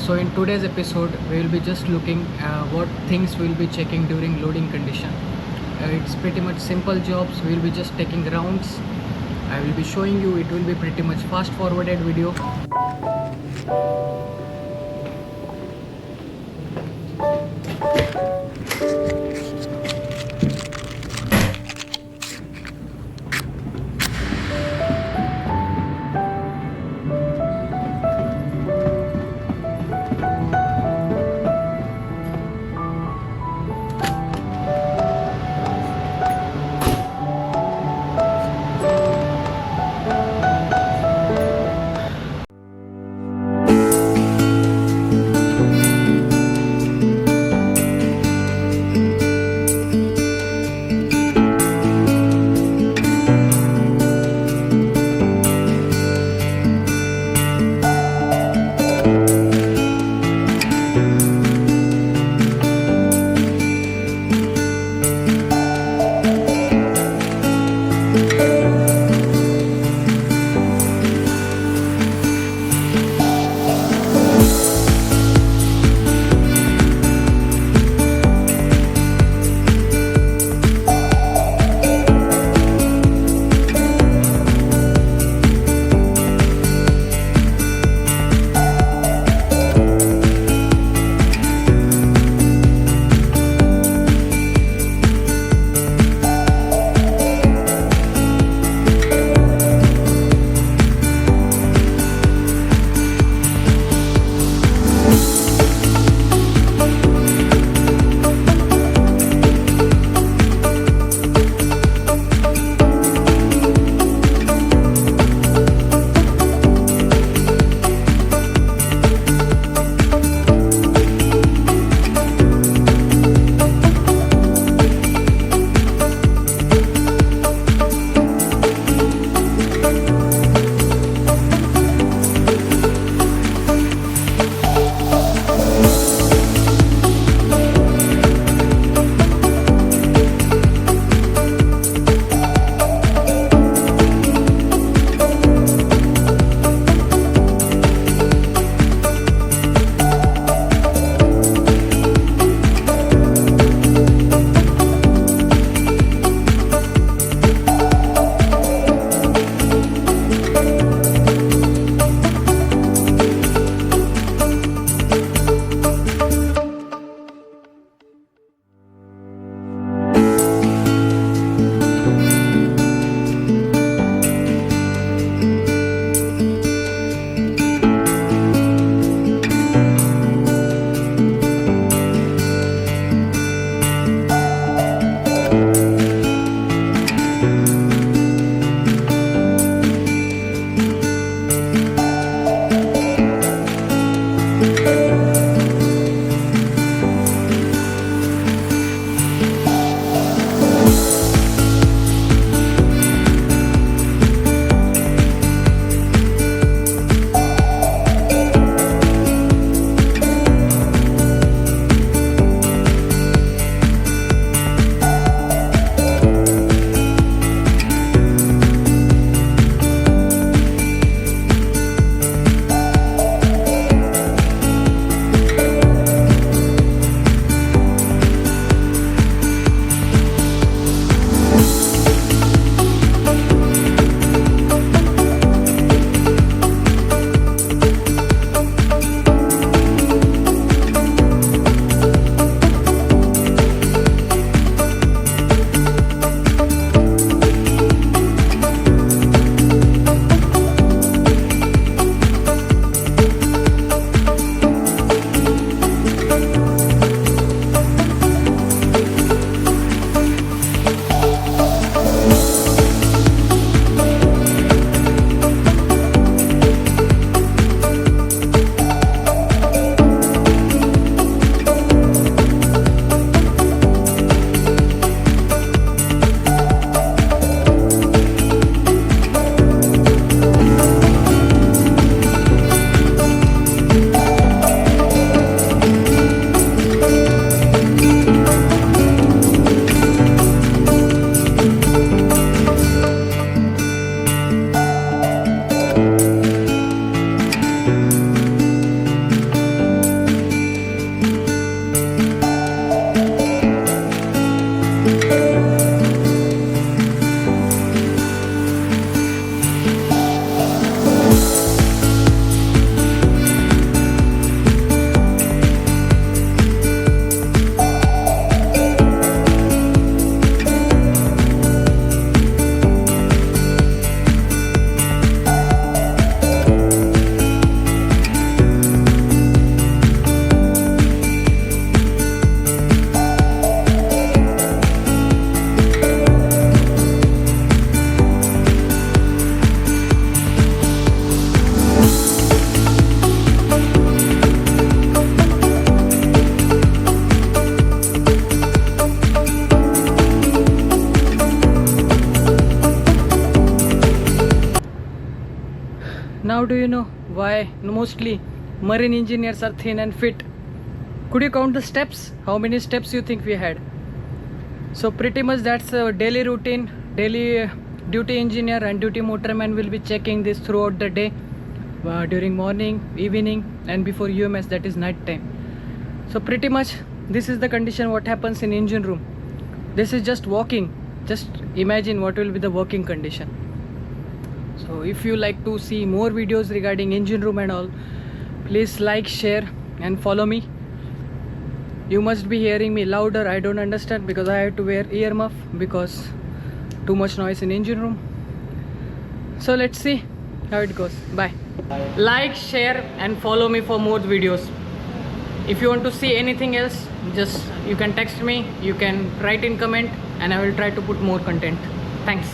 So in today's episode we will be just looking what things we will be checking during loading condition. It's pretty much simple jobs. We will be just taking rounds. I will be showing you. It will be pretty much fast forwarded video. do you know why mostly marine engineers are thin and fit? Could you count the steps? How many steps you think we had? So pretty much that's a daily routine. Daily duty engineer and duty motorman will be checking this throughout the day, during morning, evening, and before UMS, that is night time. So pretty much this is the condition what happens in engine room. This is just walking. Just imagine what will be the working condition. So if you like to see more videos regarding engine room and all, please like, share and follow me. You must be hearing me louder. I don't understand because I have to wear earmuff because too much noise in engine room. So let's see how it goes. Bye. Like, share and follow me for more videos. If you want to see anything else, just you can text me, you can write in comment, and I will try to put more content. Thanks.